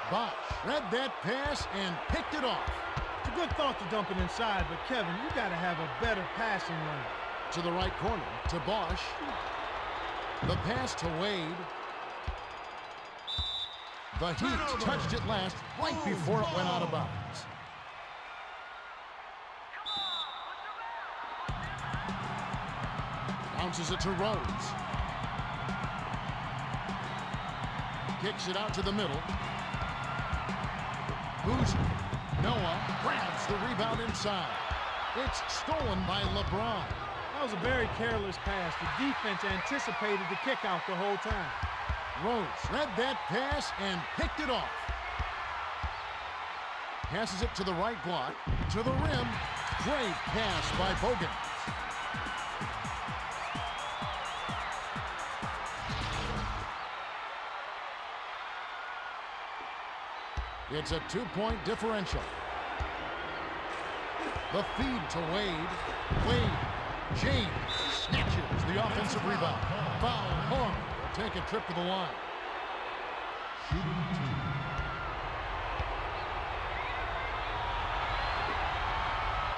Bosch read that pass and picked it off. It's a good thought to dump it inside, but Kevin, you got to have a better passing lane. To the right corner, to Bosch. The pass to Wade. The Heat touched it last right before it went out of bounds. Bounces it to Rhodes. Kicks it out to the middle. Boozer. Noah grabs the rebound inside. It's stolen by LeBron. That was a very careless pass. The defense anticipated the kick out the whole time. Rhodes read that pass and picked it off. Passes it to the right block, to the rim. Great pass by Bogan. It's a 2-point differential. The feed to Wade. Wade. James snatches the offensive rebound. Foul horn. Will take a trip to the line. Shooting two.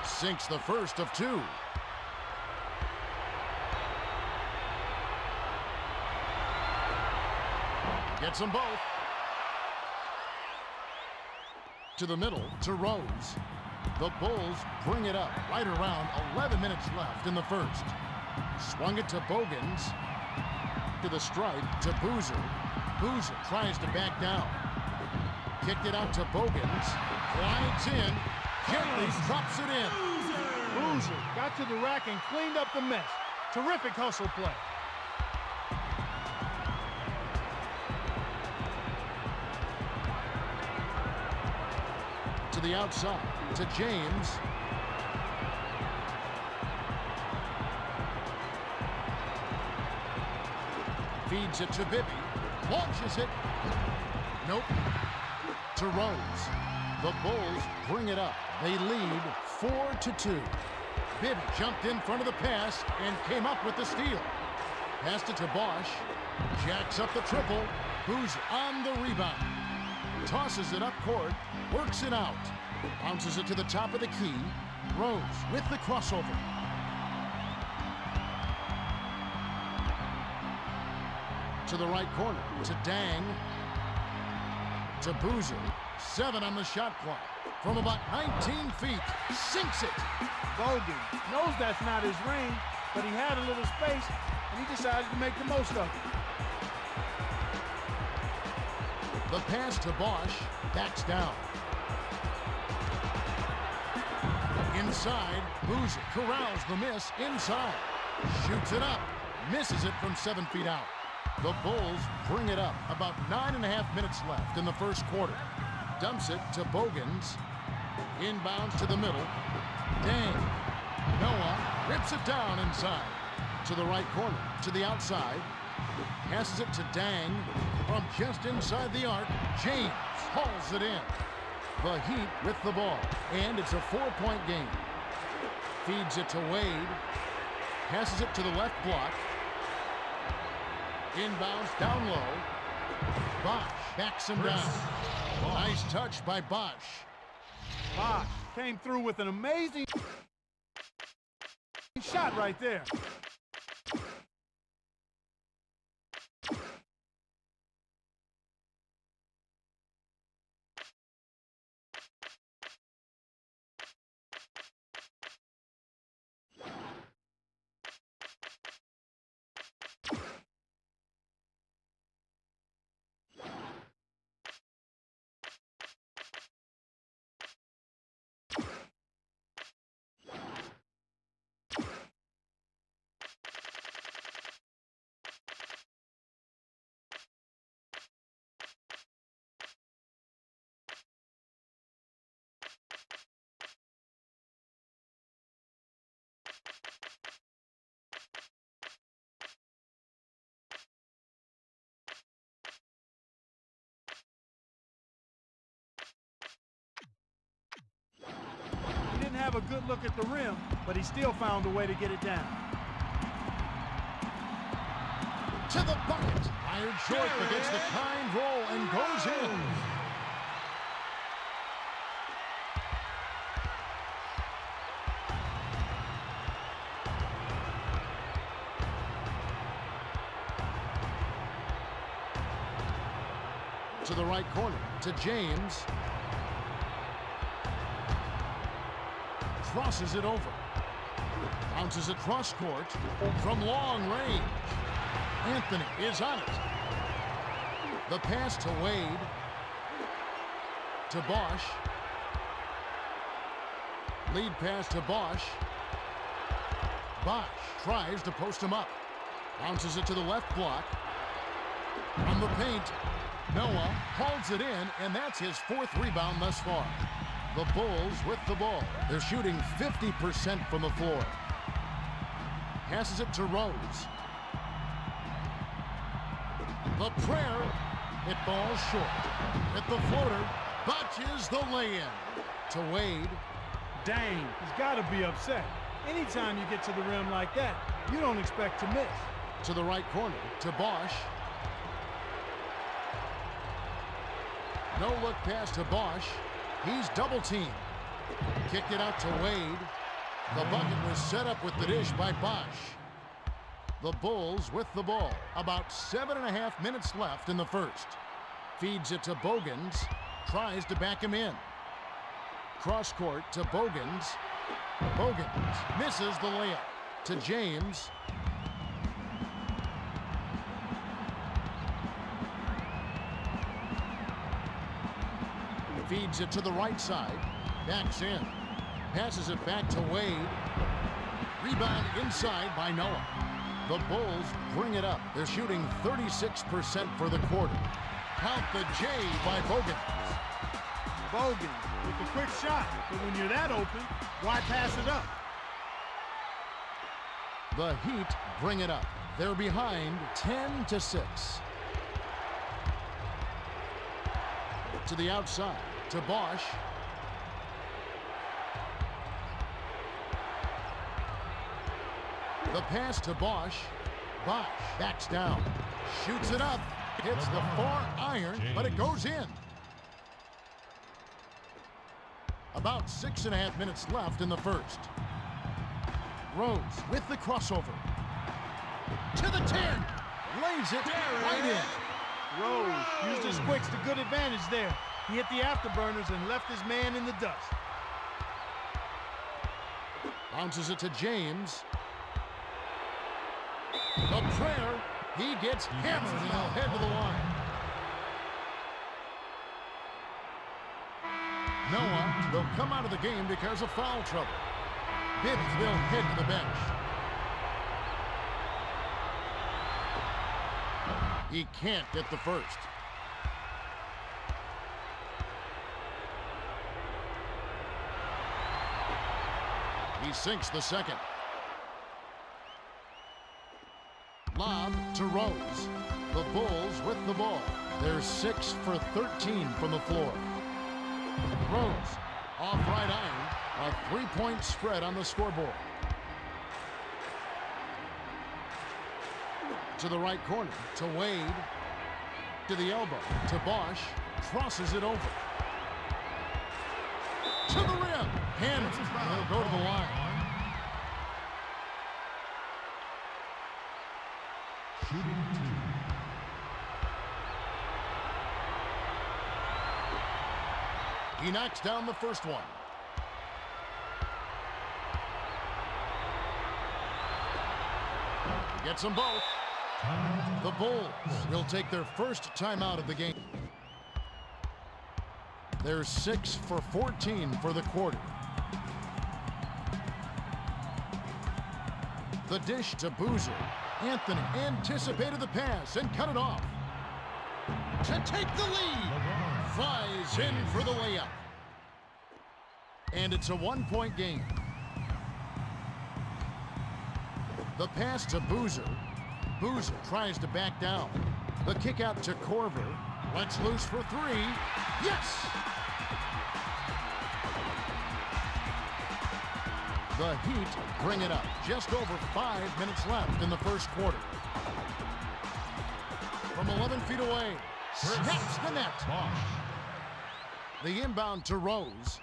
Sinks the first of two. Gets them both. To the middle, to Rhodes. The Bulls bring it up right around 11 minutes left in the first. Swung it to Bogans. To the stripe, to Boozer. Boozer tries to back down. Kicked it out to Bogans. Glides in. Gently drops it in. Boozer got to the rack and cleaned up the mess. Terrific hustle play. To the outside, to James. Feeds it to Bibby. Launches it. Nope. To Rhodes. The Bulls bring it up. They lead 4-2. Bibby jumped in front of the pass and came up with the steal. Passed it to Bosch. Jacks up the triple. Boozer on the rebound. Tosses it up court. Works it out. Bounces it to the top of the key. Rose with the crossover. To the right corner. To Dang. To Boozer. 7 on the shot clock. From about 19 feet. Sinks it. Bogan knows that's not his range, but he had a little space, and he decided to make the most of it. The pass to Bosch. Backs down. Inside, Boozer corrals the miss inside. Shoots it up. Misses it from 7 feet out. The Bulls bring it up. About 9.5 minutes left in the first quarter. Dumps it to Bogans. Inbounds to the middle. Dang. Noah rips it down inside. To the right corner. To the outside. Passes it to Dang. From just inside the arc, James hauls it in. The Heat with the ball, and it's a 4-point game. Feeds it to Wade. Passes it to the left block. Inbounds down low. Bosch backs him down. Nice touch by Bosch. Bosch came through with an amazing shot right there. Have a good look at the rim, but he still found a way to get it down. To the bucket. Fired short, but gets the kind roll and goes in. To the right corner, to James. Crosses it over. Bounces it cross court from long range. Anthony is on it. The pass to Wade. To Bosch. Lead pass to Bosch. Bosch tries to post him up. Bounces it to the left block. From the paint, Noah holds it in, and that's his 4th rebound thus far. The Bulls with the ball. They're shooting 50% from the floor. Passes it to Rose. The prayer. It falls short. At the floater. Botches the lay-in. To Wade. Dang, he's got to be upset. Anytime you get to the rim like that, you don't expect to miss. To the right corner, to Bosch. No look pass to Bosch. He's double-teamed. Kicked it out to Wade. The bucket was set up with the dish by Bosch. The Bulls with the ball. About 7.5 minutes left in the first. Feeds it to Bogans. Tries to back him in. Cross court to Bogans. Bogans misses the layup. To James. Feeds it to the right side. Backs in. Passes it back to Wade. Rebound inside by Noah. The Bulls bring it up. They're shooting 36% for the quarter. Count the J by Bogans. Bogans with a quick shot. But when you're that open, why pass it up? The Heat bring it up. They're behind 10-6. To the outside, to Bosch. The pass to Bosch. Bosch backs down. Shoots it up. Hits the far iron, but it goes in. About 6.5 minutes left in the first. Rose with the crossover. To the 10. Lays it right in. Rose used his quicks to good advantage there. He hit the afterburners and left his man in the dust. Bounces it to James. The prayer. He gets hammered and he'll head to the line. Noah will come out of the game because of foul trouble. Bibbs will head to the bench. He can't get the first. He sinks the second. Lob to Rose. The Bulls with the ball. They're 6 for 13 from the floor. Rose off right iron. A 3-point spread on the scoreboard. To the right corner, to Wade. To the elbow, to Bosch. Crosses it over. To the rim. Hammered. He'll go to the line. He knocks down the first one. He gets them both. The Bulls will take their first timeout of the game. They're 6 for 14 for the quarter. The dish to Boozer. Anthony anticipated the pass and cut it off. To take the lead. Flies in for the layup. And it's a 1-point game. The pass to Boozer. Boozer tries to back down. The kick out to Corver. Lets loose for 3. Yes! The Heat bring it up. Just over 5 minutes left in the first quarter. From 11 feet away. Snaps the net. The inbound to Rose.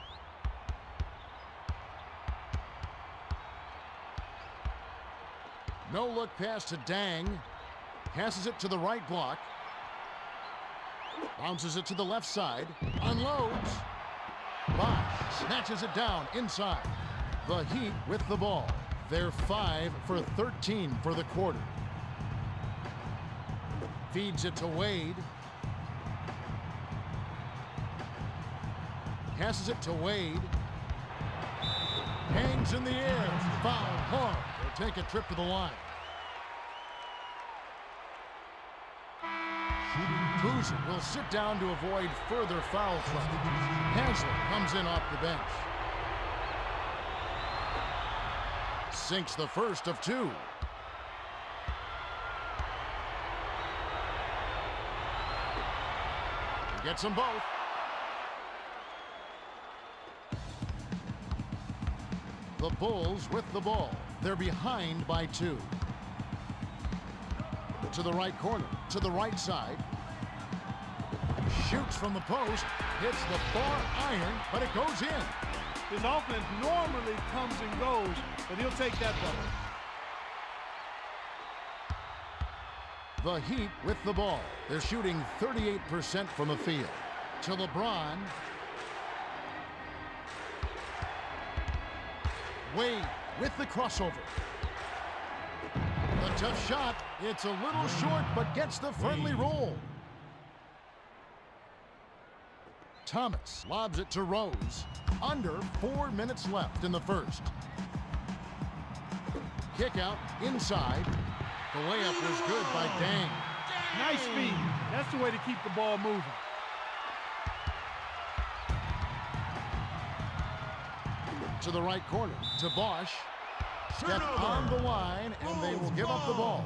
No look pass to Dang. Passes it to the right block. Bounces it to the left side. Unloads. Bosch snatches it down inside. The Heat with the ball. They're 5 for 13 for the quarter. Feeds it to Wade. Passes it to Wade. Hangs in the air. Foul hard. They'll take a trip to the line. Boozer will sit down to avoid further foul trouble. Haslem comes in off the bench. Sinks the first of 2. He gets them both. The Bulls with the ball. They're behind by 2. To the right corner, to the right side. Shoots from the post, hits the bar iron, but it goes in. His offense normally comes and goes, but he'll take that ball. The Heat with the ball. They're shooting 38% from the field. To LeBron. Wade with the crossover. The tough shot. It's a little short, but gets the friendly roll. Thomas lobs it to Rose. Under 4 minutes left in the first. Kick out inside. The layup was good by Dang. Nice speed. That's the way to keep the ball moving. To the right corner, to Bosch. Step on the line, and they will give up the ball.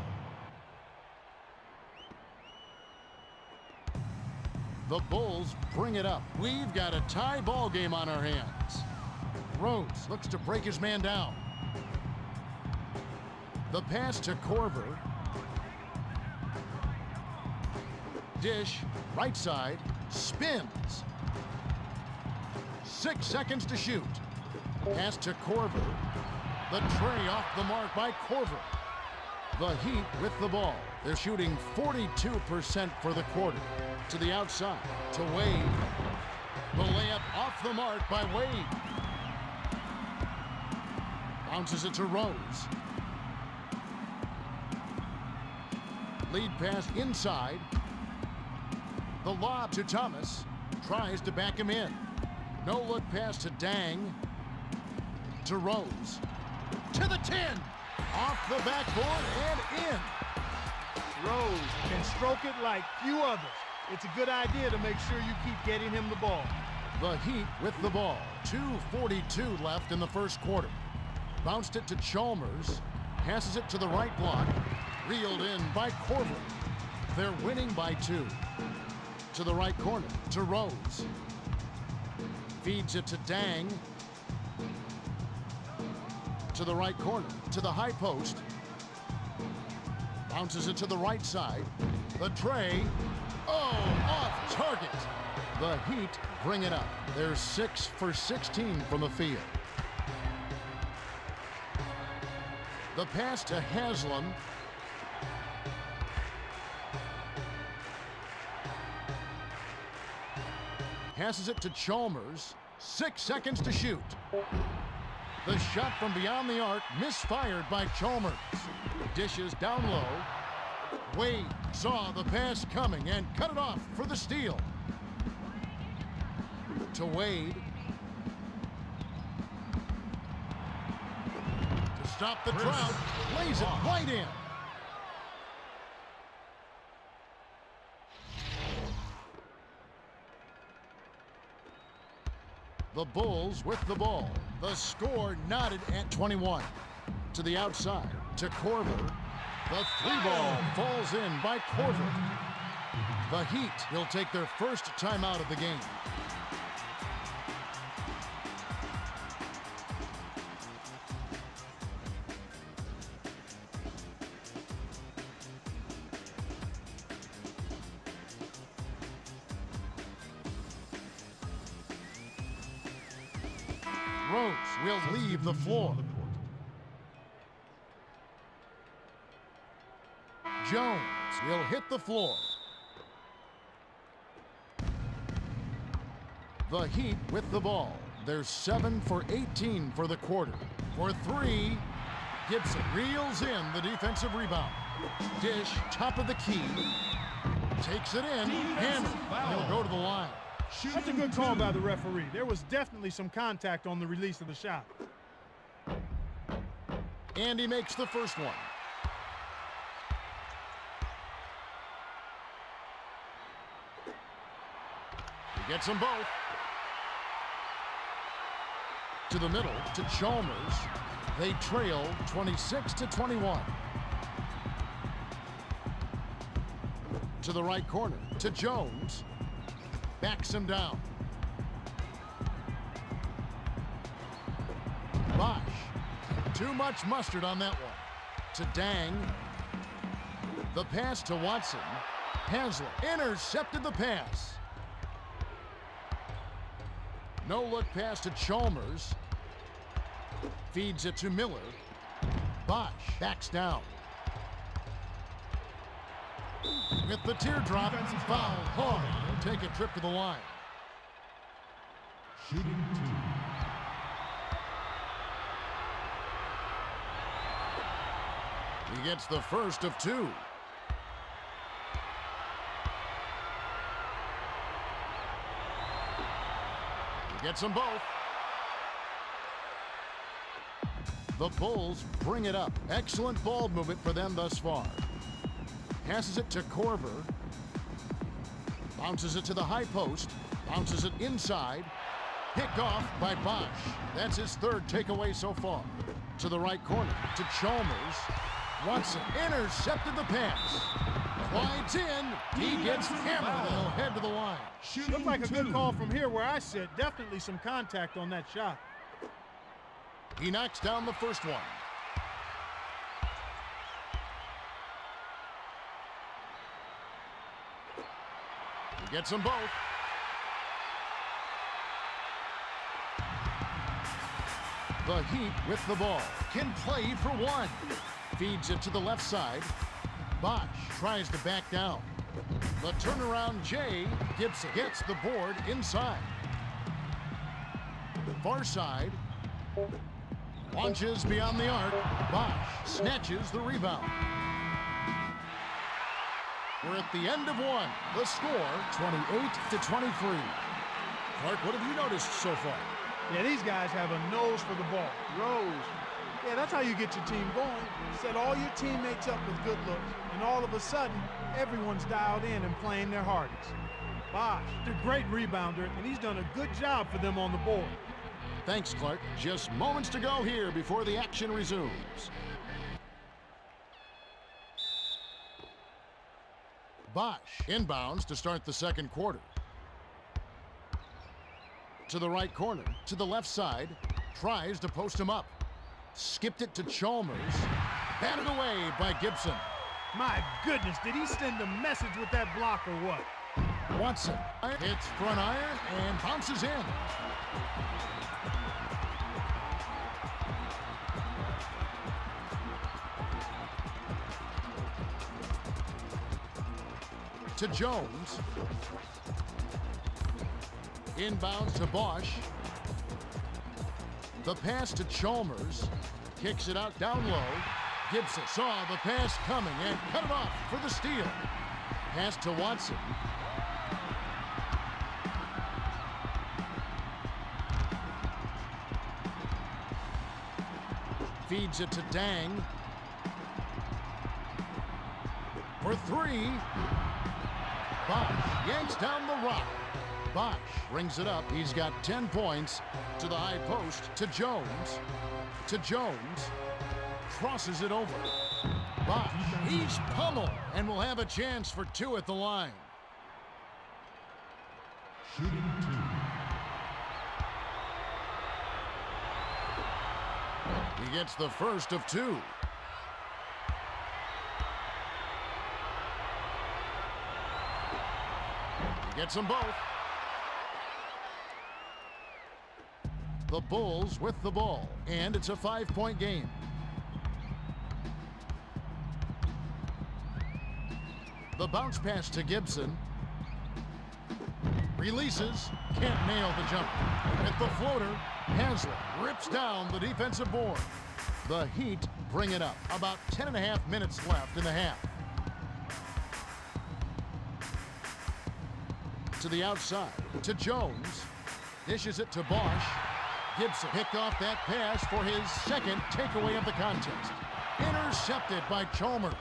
The Bulls bring it up. We've got a tie ball game on our hands. Rose looks to break his man down. The pass to Korver. Dish, right side, spins. 6 seconds to shoot. Pass to Korver. The tray off the mark by Korver. The Heat with the ball. They're shooting 42% for the quarter. To the outside, to Wade. The layup off the mark by Wade. Bounces it to Rose. Lead pass inside. The lob to Thomas. Tries to back him in. No look pass to Dang. To Rose. To the 10. Off the backboard and in. Rose can stroke it like few others. It's a good idea to make sure you keep getting him the ball. The Heat with the ball. 2:42 left in the first quarter. Bounced it to Chalmers. Passes it to the right block. Reeled in by Korver. They're winning by 2. To the right corner, to Rose. Feeds it to Dang. To the right corner, to the high post. Bounces it to the right side. The tray. Oh, off target. The Heat bring it up. They're 6 for 16 from the field. The pass to Haslem. Passes it to Chalmers. 6 seconds to shoot. The shot from beyond the arc misfired by Chalmers. Dishes down low. Wade saw the pass coming and cut it off for the steal. To Wade. To stop the drought, lays it right in. The Bulls with the ball. The score knotted at 21. To the outside, to Korver. The 3-ball falls in by Korver. The Heat will take their first timeout of the game. Rose will leave the floor. Jones will hit the floor. The Heat with the ball. They're 7 for 18 for the quarter. For three, Gibson reels in the defensive rebound. Dish, top of the key. Takes it in, hammered. He'll go to the line. That's a good call by the referee. There was definitely some contact on the release of the shot. And he makes the first one. He gets them both. To the middle, to Chalmers. They trail 26-21. To the right corner, to Jones. Backs him down. Bosch. Too much mustard on that one. To Dang. The pass to Watson. Haslett intercepted the pass. No look pass to Chalmers. Feeds it to Miller. Bosch backs down. With the teardrop, foul hard. He'll take a trip to the line. Shooting two. He gets the first of two. He gets them both. The Bulls bring it up. Excellent ball movement for them thus far. Passes it to Korver. Bounces it to the high post. Bounces it inside. Picked off by Bosch. That's his third takeaway so far. To the right corner. To Chalmers. Watson intercepted the pass. Glides in. He gets hammered and he'll head to the line. Looked like a good call from here where I sit. Definitely some contact on that shot. He knocks down the first one. He gets them both. The Heat with the ball. Can play for one. Feeds it to the left side. Bosch tries to back down. The turnaround Jay. Gibson gets the board inside. Far side. Launches beyond the arc. Bosch snatches the rebound. We're at the end of one. The score, 28-23. Clark, what have you noticed so far? Yeah, these guys have a nose for the ball. Rose. Yeah, that's how you get your team going. Set all your teammates up with good looks, and all of a sudden, everyone's dialed in and playing their hardest. Bosch, a great rebounder, and he's done a good job for them on the board. Thanks, Clark. Just moments to go here before the action resumes. Bosch inbounds to start the second quarter. To the right corner, to the left side, tries to post him up. Skipped it to Chalmers. Batted away by Gibson. My goodness, did he send a message with that block or what? Watson hits front iron and bounces in. To Jones. Inbounds to Bosch. The pass to Chalmers. Kicks it out down low. Gibson saw the pass coming and cut it off for the steal. Pass to Watson. Feeds it to Dang. For three. Bosch yanks down the rock. Bosch brings it up. He's got 10 points. To the high post. To Jones. To Jones. Crosses it over. Bosch, he's pummeled and will have a chance for two at the line. Shooting two. He gets the first of two. He gets them both. The Bulls with the ball, and it's a 5-point game. The bounce pass to Gibson. Releases, can't nail the jumper. At the floater, Haslett rips down the defensive board. The Heat bring it up. About 10.5 minutes left in the half. To the outside, to Jones. Dishes it to Bosch. Gibson picked off that pass for his second takeaway of the contest. Intercepted by Chalmers.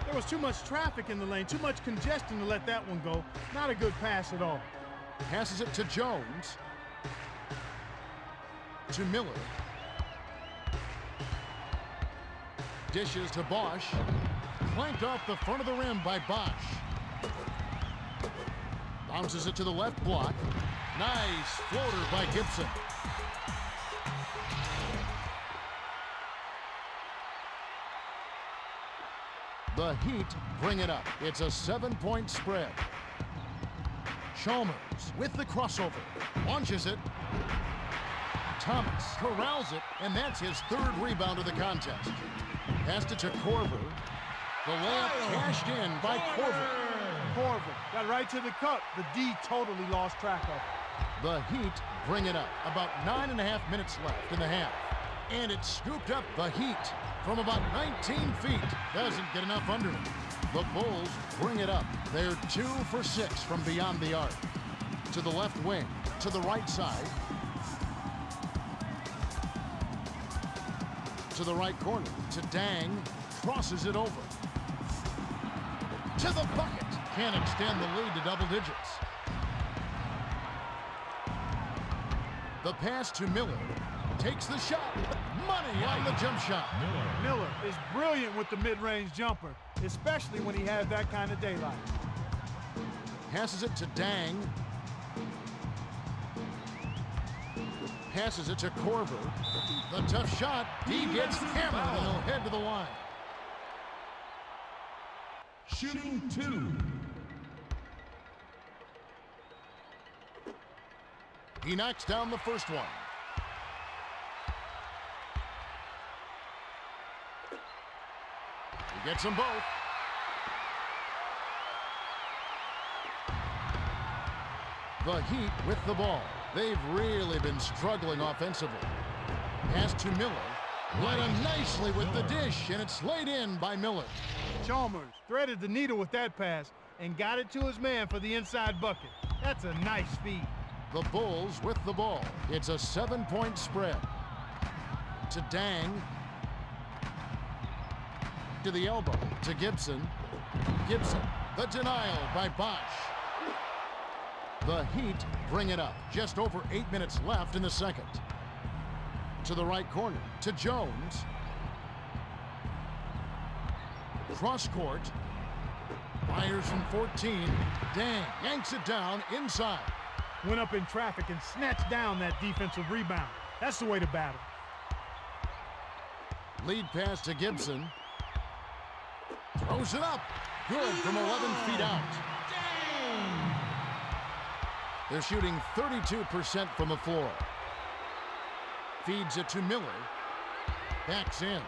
There was too much traffic in the lane, too much congestion to let that one go. Not a good pass at all. Passes it to Jones. To Miller. Dishes to Bosch. Clanked off the front of the rim by Bosch. Bounces it to the left block. Nice floater by Gibson. The Heat bring it up. It's a 7-point spread. Chalmers with the crossover. Launches it. Thomas corrals it, and that's his third rebound of the contest. Passed it to Korver. The layup cashed in by Korver. Korver got right to the cup. The D totally lost track of it. The Heat bring it up. About 9.5 minutes left in the half. And it's scooped up the Heat from about 19 feet. Doesn't get enough under it. The Bulls bring it up. They're 2 for 6 from beyond the arc. To the left wing, to the right side. To the right corner, to Dang. Crosses it over. To the bucket. Can't extend the lead to double digits. The pass to Miller. Takes the shot. Money on the jump shot. Miller is brilliant with the mid-range jumper, especially when he has that kind of daylight. Passes it to Dang. Passes it to Korver. The tough shot. He gets hammered and he'll head to the line. Shooting 2. He knocks down the first one. He gets them both. The Heat with the ball. They've really been struggling offensively. Pass to Miller. Led him nicely with the dish, and it's laid in by Miller. Chalmers threaded the needle with that pass and got it to his man for the inside bucket. That's a nice feed. The Bulls with the ball. It's a 7-point spread. To Dang. To the elbow. To Gibson. Gibson. The denial by Bosch. The Heat bring it up. Just over 8 minutes left in the second. To the right corner. To Jones. Cross court. Fires from 14. Dang yanks it down inside. Went up in traffic and snatched down that defensive rebound. That's the way to battle. Lead pass to Gibson. Throws it up. Good from 11 feet out. They're shooting 32% from the floor. Feeds it to Miller. Backs in.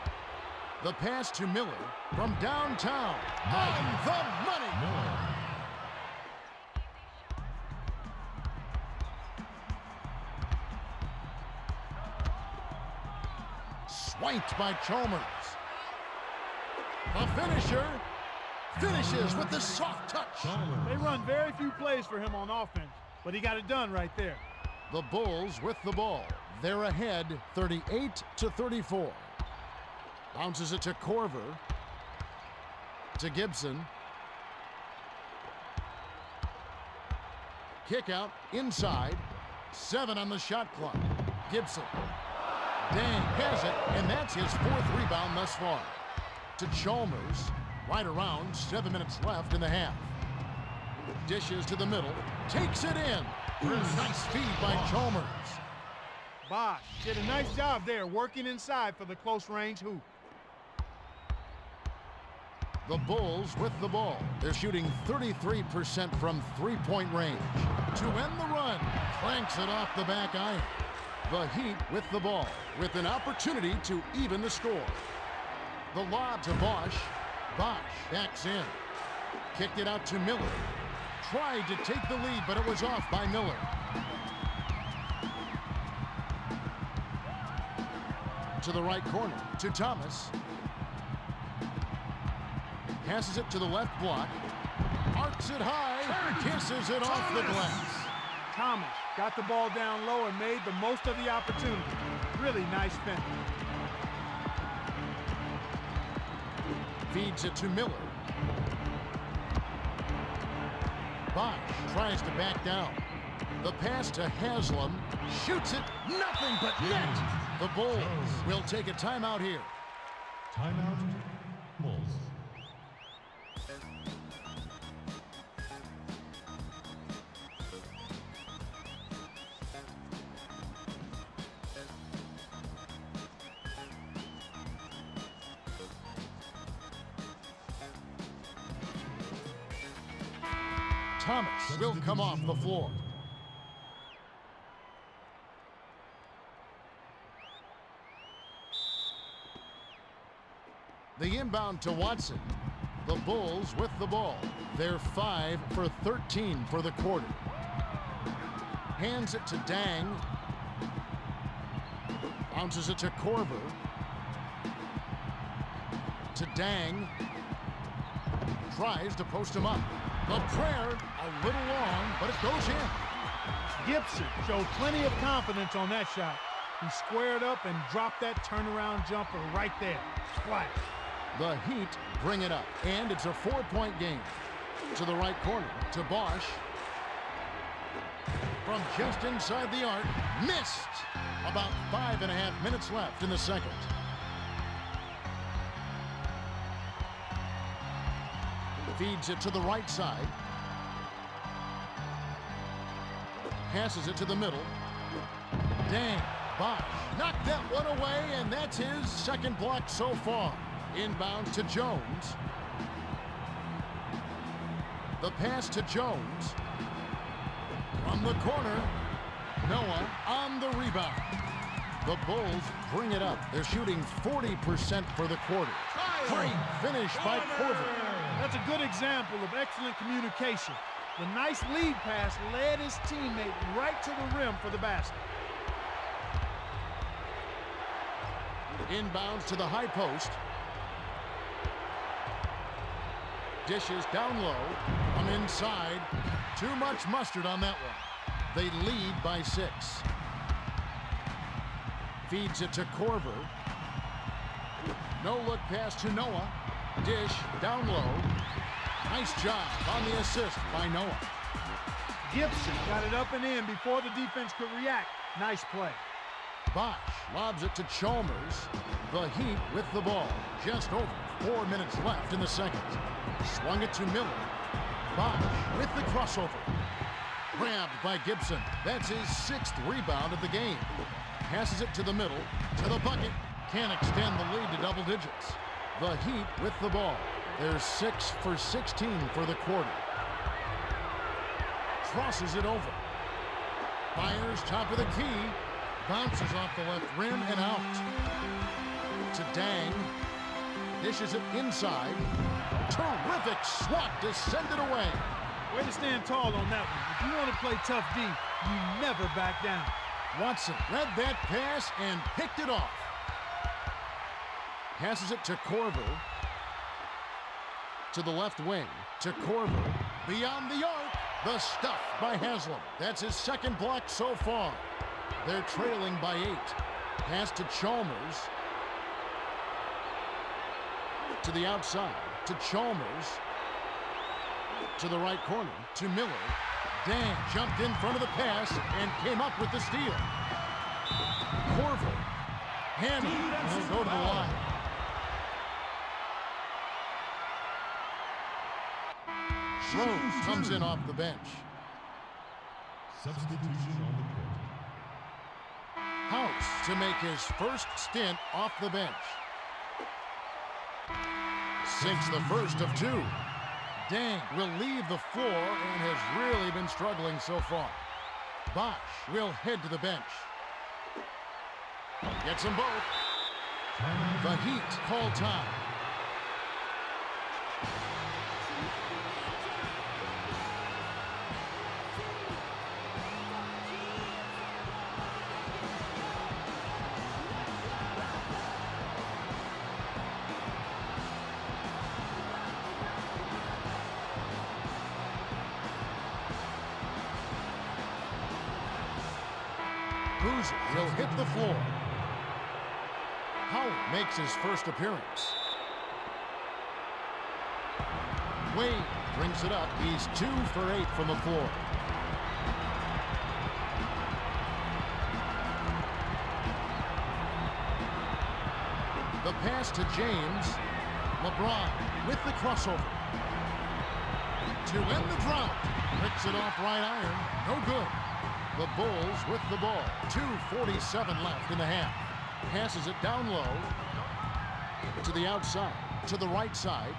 The pass to Miller from downtown. On the money. Swiped by Chalmers. The finisher finishes with the soft touch. They run very few plays for him on offense, but he got it done right there. The Bulls with the ball. They're ahead 38-34. Bounces it to Korver. To Gibson. Kick out inside. 7 on the shot clock. Gibson. Dang has it, and that's his 4th rebound thus far. To Chalmers. Right around 7 minutes left in the half. Dishes to the middle. Takes it in. Nice feed by Chalmers. Bosch did a nice job there working inside for the close range hoop. The Bulls with the ball. They're shooting 33% from three-point range. To end the run, cranks it off the back iron. The Heat with the ball, with an opportunity to even the score. The lob to Bosch. Bosch backs in. Kicked it out to Miller. tried to take the lead, but it was off by Miller. To the right corner, to Thomas. Passes it to the left block. Arcs it high, kisses it off the glass. Thomas got the ball down low and made the most of the opportunity. Really nice finish. Feeds it to Miller. Bosch tries to back down. The pass to Haslam. Shoots it. Nothing but net. The Bulls will take a timeout here. Timeout, Bulls. Thomas will come off the floor. The inbound to Watson. The Bulls with the ball. They're 5 for 13 for the quarter. Hands it to Dang. Bounces it to Korver. To Dang. Tries to post him up. The prayer a little long, but it goes in. Gibson showed plenty of confidence on that shot. He squared up and dropped that turnaround jumper right there. Splash. The Heat bring it up, and it's a 4-point game. To the right corner, to Bosch. From just inside the arc, missed. About 5.5 minutes left in the second. Feeds it to the right side. Passes it to the middle. Dang, Bosch knocked that one away, and that's his second block so far. Inbound to Jones. The pass to Jones. From the corner, Noah on the rebound. The Bulls bring it up. They're shooting 40% for the quarter. Great finish by Korver. That's a good example of excellent communication. The nice lead pass led his teammate right to the rim for the basket. Inbounds to the high post. Dishes down low. From inside. Too much mustard on that one. They lead by 6. Feeds it to Korver. No look pass to Noah. Dish down low. Nice job on the assist by Noah. Gibson got it up and in before the defense could react. Nice play. Bosch lobs it to Chalmers. The Heat with the ball. Just over 4 minutes left in the second. Swung it to Miller. Bosch with the crossover. Grabbed by Gibson. That's his 6th rebound of the game. Passes it to the middle. To the bucket. Can't extend the lead to double digits. The Heat with the ball. They're 6 for 16 for the quarter. Crosses it over. Fires top of the key. Bounces off the left rim and out. To Dang. Dishes it inside. Terrific swat to send it away. Way to stand tall on that one. If you want to play tough D, you never back down. Watson read that pass and picked it off. Passes it to Korver. To the left wing. To Korver. Beyond the arc. The stuff by Haslam. That's his second block so far. They're trailing by 8. Pass to Chalmers. To the outside. To Chalmers. To the right corner. To Miller. Dan jumped in front of the pass and came up with the steal. Korver. Handle. Will go to the line. Rose comes in off the bench. Substitution on the court. House to make his first stint off the bench. Sinks the first of 2. Dang will leave the floor and has really been struggling so far. Bosch will head to the bench. Gets them both. The Heat call time. Boozer, he'll hit the floor. Howard makes his first appearance. Wade brings it up. He's 2 for 8 from the floor. The pass to James. LeBron with the crossover. To end the drought. Picks it off right iron. No good. The Bulls with the ball. 2:47 left in the half. Passes it down low. To the outside. To the right side.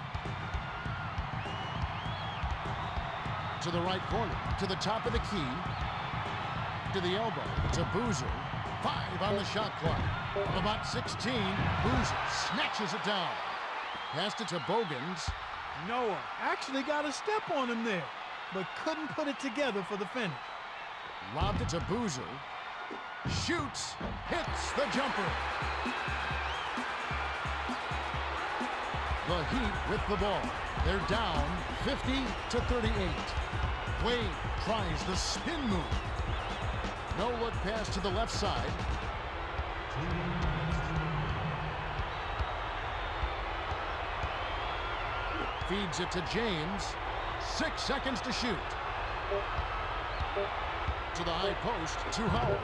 To the right corner. To the top of the key. To the elbow. To Boozer. 5 on the shot clock. From about 16, Boozer snatches it down. Passed it to Bogans. Noah actually got a step on him there, but couldn't put it together for the finish. Lobbed it to Boozer. Shoots. Hits the jumper. The Heat with the ball. They're down 50-38. Wade tries the spin move. No look pass to the left side. Feeds it to James. 6 seconds to shoot. To the high post, to Howard.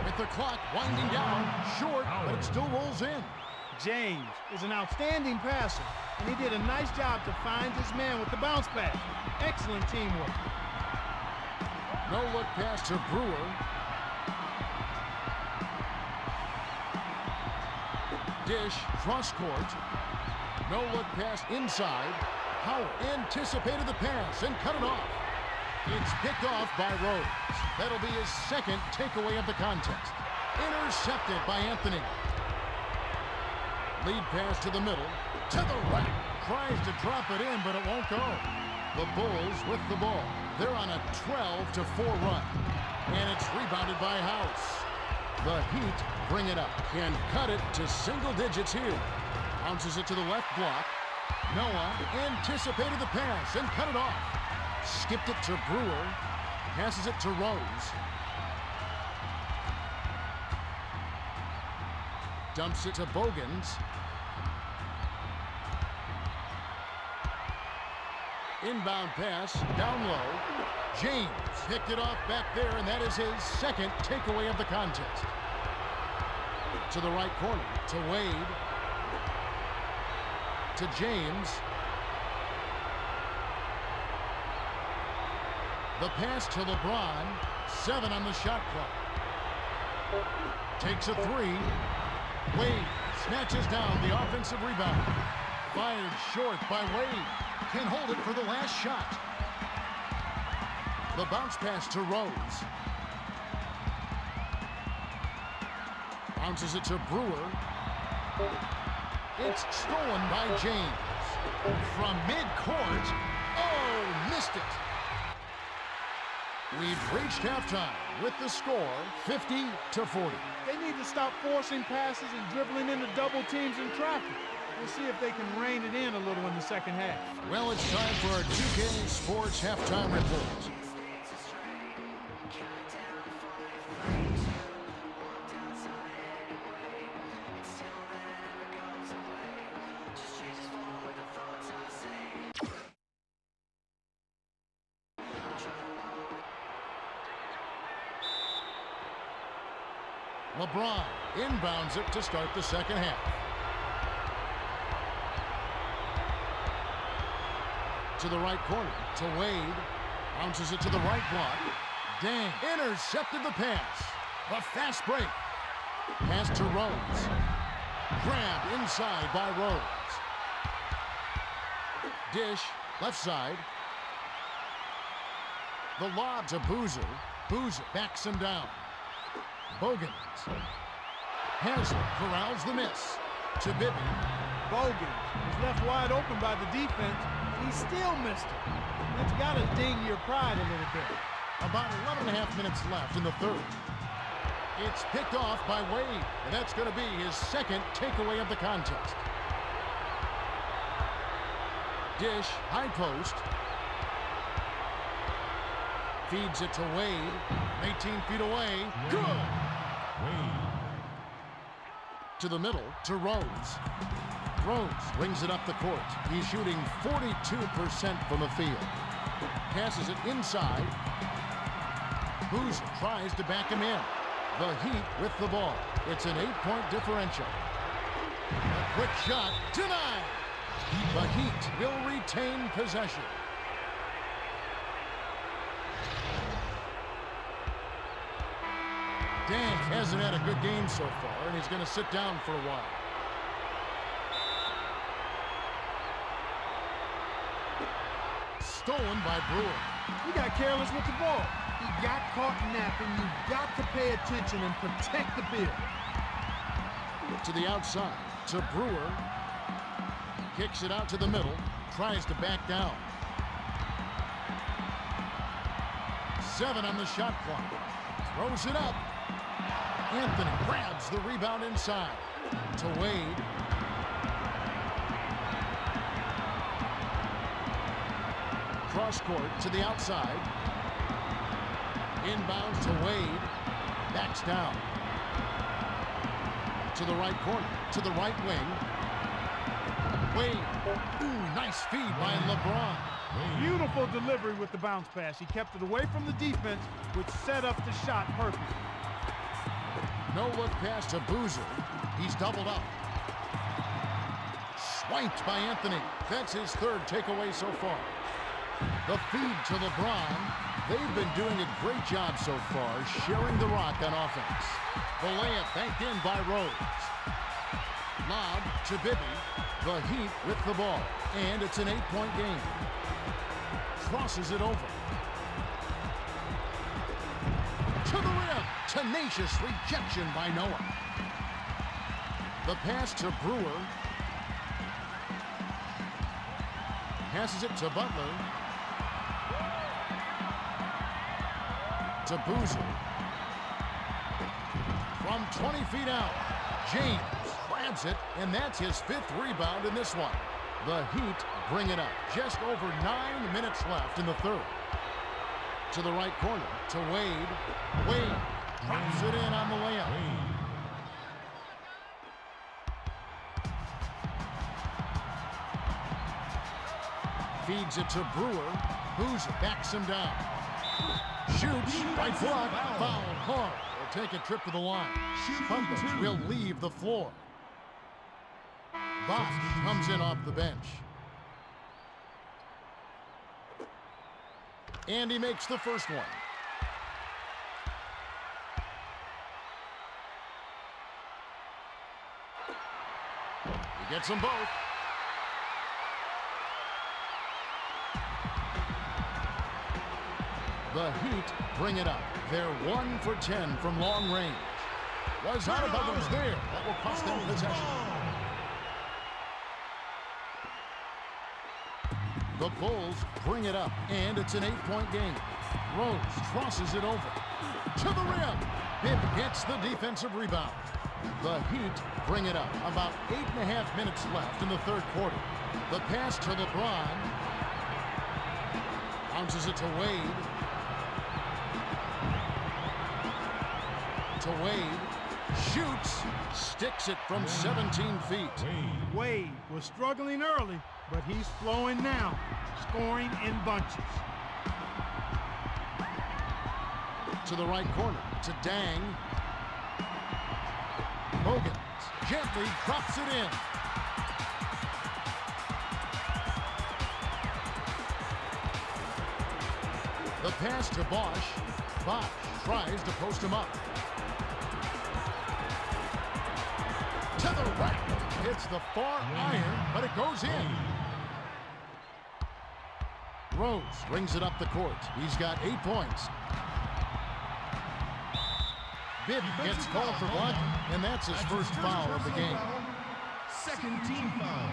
With the clock winding down, short, but it still rolls in. James is an outstanding passer, and he did a nice job to find his man with the bounce pass. Excellent teamwork. No look pass to Brewer. Dish, cross court. No look pass inside. Howard anticipated the pass and cut it off. It's picked off by Rose. That'll be his second takeaway of the contest. Intercepted by Anthony. Lead pass to the middle. To the rack. Tries to drop it in, but it won't go. The Bulls with the ball. They're on a 12-4 run. And it's rebounded by House. The Heat bring it up and cut it to single digits here. Bounces it to the left block. Noah anticipated the pass and cut it off. Skipped it to Brewer. Passes it to Rose. Dumps it to Bogans. Inbound pass, down low. James picked it off back there, and that is his second takeaway of the contest. To the right corner, to Wade. To James. The pass to LeBron. 7 on the shot clock. Takes a 3. Wade snatches down the offensive rebound. Fired short by Wade. Can hold it for the last shot. The bounce pass to Rose. Bounces it to Brewer. It's stolen by James. From midcourt. Oh, missed it. We've reached halftime with the score 50-40. They need to stop forcing passes and dribbling into double teams and traffic. We'll see if they can rein it in a little in the second half. Well, it's time for our 2K Sports halftime report. LeBron inbounds it to start the second half. To the right corner, to Wade. Bounces it to the right block. Dang, intercepted the pass. A fast break. Pass to Rose. Grabbed inside by Rose. Dish, left side. The lob to Boozer. Boozer backs him down. Bogans. Haslett corrals the miss. To Bibby. Bogans was left wide open by the defense, and he still missed it. That's got to ding your pride a little bit. About 11.5 minutes left in the third. It's picked off by Wade, and that's going to be his second takeaway of the contest. Dish, high post. Feeds it to Wade. 18 feet away. Good! To the middle, to Rose. Rose brings it up the court. He's shooting 42% from the field. Passes it inside. Boozer tries to back him in. The Heat with the ball. It's an 8-point differential. A quick shot, denied. The Heat will retain possession. Dan hasn't had a good game so far, and he's going to sit down for a while. Stolen by Brewer. He got careless with the ball. He got caught napping. You've got to pay attention and protect the bill. To the outside, to Brewer. Kicks it out to the middle. Tries to back down. 7 on the shot clock. Throws it up. Anthony grabs the rebound inside. To Wade. Cross court to the outside. Inbounds to Wade. Backs down. To the right corner. To the right wing. Wade. Ooh, nice feed by LeBron. Beautiful delivery with the bounce pass. He kept it away from the defense, which set up the shot perfectly. No look pass to Boozer. He's doubled up. Swiped by Anthony. That's his 3rd takeaway so far. The feed to LeBron. They've been doing a great job so far, sharing the rock on offense. The layup banked in by Rose. Lob to Bibby. The Heat with the ball. And it's an 8-point game. Crosses it over. To the rim. Tenacious rejection by Noah. The pass to Brewer. Passes it to Butler. To Boozer. From 20 feet out. James grabs it, and that's his 5th rebound in this one. The Heat bring it up. Just over 9 minutes left in the 3rd. To the right corner, to Wade. Wade drops it in on the layup. Feeds it to Brewer. Boozer backs him down. Shoots, right foot, foul hard. Will take a trip to the line. Bumpers will leave the floor. Bosch comes in off the bench. And he makes the first one. He gets them both. The Heat bring it up. They're 1 for 10 from long range. Was out of bounds there. That will cost them possession. The Bulls bring it up, and it's an 8-point game. Rose crosses it over. To the rim. Bibb gets the defensive rebound. The Heat bring it up. About 8.5 minutes left in the 3rd quarter. The pass to LeBron. Bounces it to Wade. To Wade. Shoots. Sticks it from 17 feet. Wade was struggling early, but he's flowing now, scoring in bunches. To the right corner, to Dang. Hogan gently drops it in. The pass to Bosch. Bosch tries to post him up. To the right. Hits the far iron, but it goes in. Rose brings it up the court. He's got 8 points. Bibb gets called for blocking, and that's his first foul of the game. Second team foul.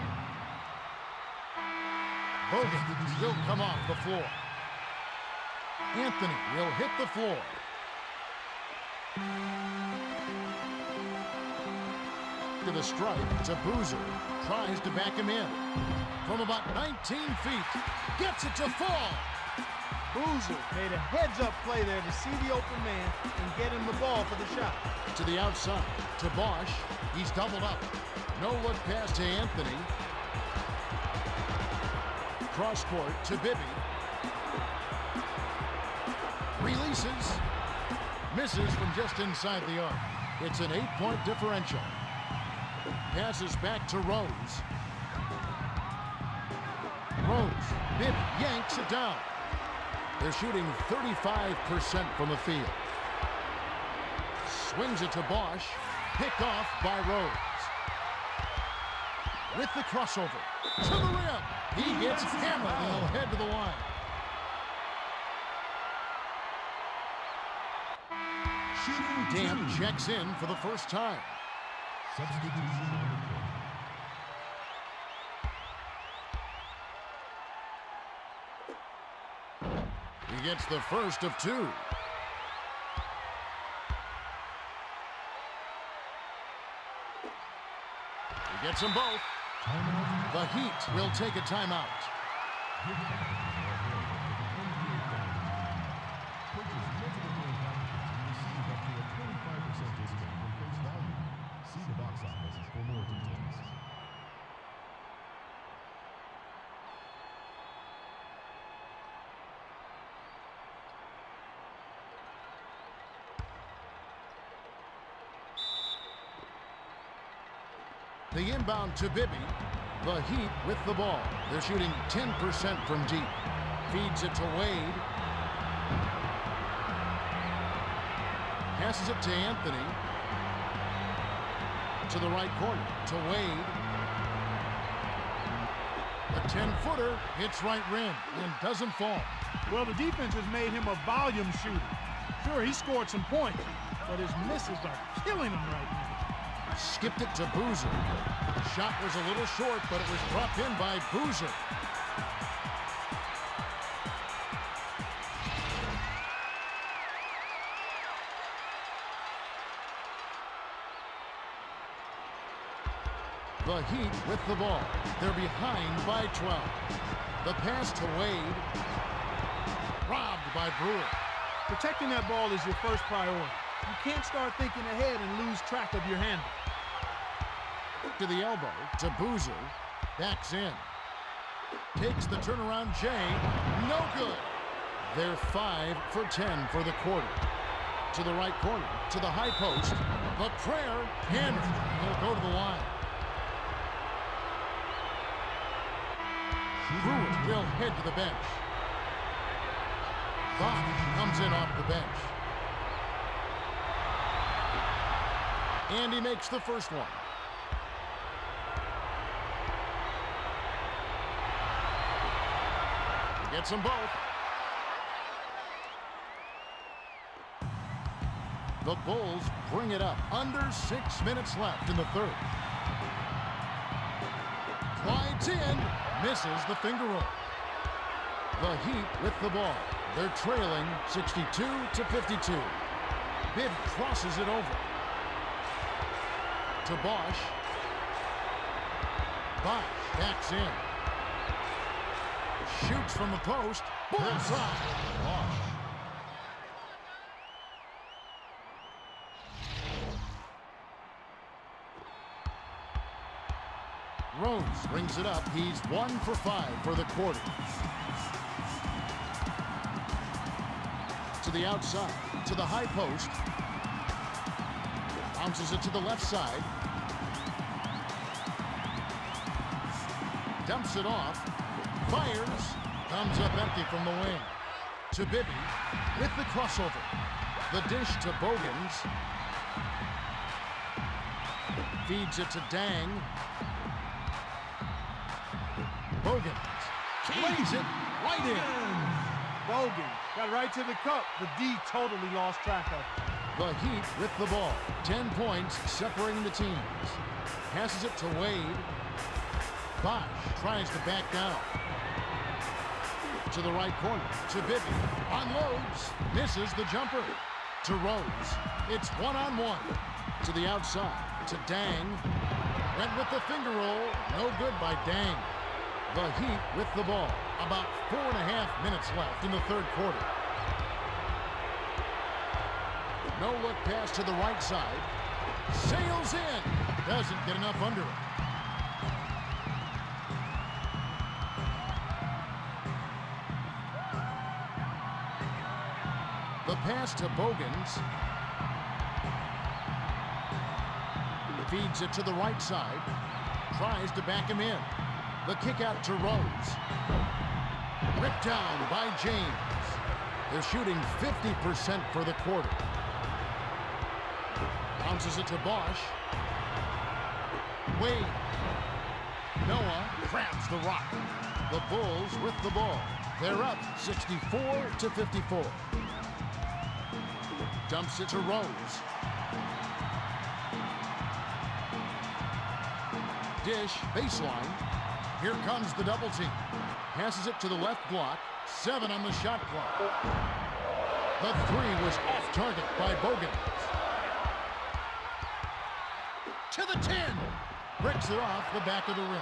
Hogan will come off the floor. Anthony will hit the floor. To the strike, to Boozer. Tries to back him in. From about 19 feet. Gets it to fall. Boozer made a heads-up play there to see the open man and get him the ball for the shot. To the outside, to Bosch. He's doubled up. No look pass to Anthony. Cross court to Bibby. Releases. Misses from just inside the arc. It's an 8-point differential. Passes back to Rose. Rose. Bibby yanks it down. They're shooting 35% from the field. Swings it to Bosch. Picked off by Rose. With the crossover. To the rim. He gets hammered and he'll head to the line. Dam checks in for the first time. Substitution on the court. He gets the first of two. He gets them both. Timeout. The Heat will take a timeout. Purchase multiple game packages and receive up to a 25% discount from face value. See the box office for more details. The inbound to Bibby. The Heat with the ball. They're shooting 10% from deep. Feeds it to Wade. Passes it to Anthony. To the right corner. To Wade. A 10-footer hits right rim and doesn't fall. Well, the defense has made him a volume shooter. Sure, he scored some points, but his misses are killing him right now. Skipped it to Boozer. Shot was a little short, but it was dropped in by Boozer. The Heat with the ball. They're behind by 12. The pass to Wade. Robbed by Brewer. Protecting that ball is your first priority. You can't start thinking ahead and lose track of your handle. To the elbow, to Boozer. Backs in. Takes the turnaround J. No good. They're 5 for 10 for the quarter. To the right corner, to the high post. The prayer hammered. He'll go to the line. Brewer will head to the bench. Bach comes in off the bench. And he makes the first one. He gets them both. The Bulls bring it up. Under 6 minutes left in the third. Glides in. Misses the finger roll. The Heat with the ball. They're trailing 62-52. Bibb crosses it over. To Bosch. Bosch backs in. Shoots from the post. Bullseye. Bosch. Rose brings it up. He's 1 for 5 for the quarter. To the outside, to the high post. Bounces it to the left side. Dumps it off. Fires. Comes up empty from the wing. To Bibby with the crossover. The dish to Bogans. Feeds it to Dang. Bogans lays it right in. Bogan got right to the cup, but D totally lost track of it. The Heat with the ball. 10 points separating the teams. Passes it to Wade. Bosch tries to back down. To the right corner. To Bibby. Unloads. Misses the jumper. To Rose. It's one-on-one. To the outside. To Dang. Went with the finger roll. No good by Dang. The Heat with the ball. About 4.5 minutes left in the third quarter. No look pass to the right side. Sails in. Doesn't get enough under it. The pass to Bogans. Feeds it to the right side. Tries to back him in. The kick out to Rose. Ripped down by James. They're shooting 50% for the quarter. Bounces it to Bosch. Wade. Noah grabs the rock. The Bulls with the ball. They're up 64-54. Dumps it to Rose. Dish, baseline. Here comes the double team. Passes it to the left block. 7 on the shot clock. The 3 was off target by Bogans. To the 10. Breaks it off the back of the rim.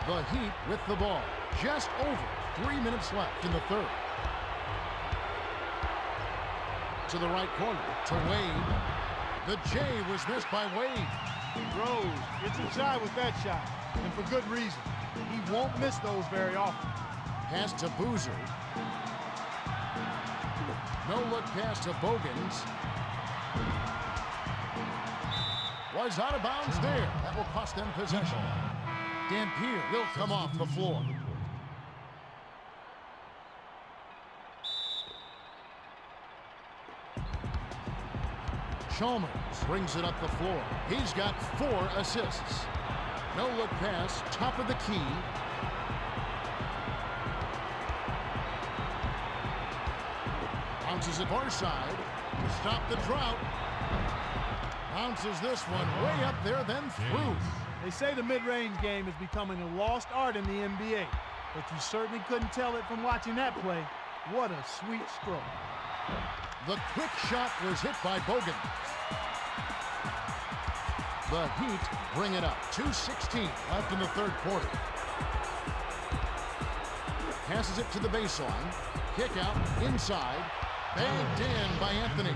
The Heat with the ball. Just over 3 minutes left in the third. To the right corner. To Wade. The J was missed by Wade. Rose gets inside with that shot, and for good reason. He won't miss those very often. Pass to Boozer. No look pass to Bogans. Was out of bounds there. That will cost them possession. Dampier will come off the floor. Chalmers brings it up the floor. He's got 4 assists. No look pass, top of the key. Bounces it far side to stop the drought. Bounces this one way up there, then through. They say the mid-range game is becoming a lost art in the NBA, but you certainly couldn't tell it from watching that play. What a sweet stroke. The quick shot was hit by Bogan. The Heat bring it up. 2:16 left in the third quarter. Passes it to the baseline. Kick out inside. Bagged in by Anthony.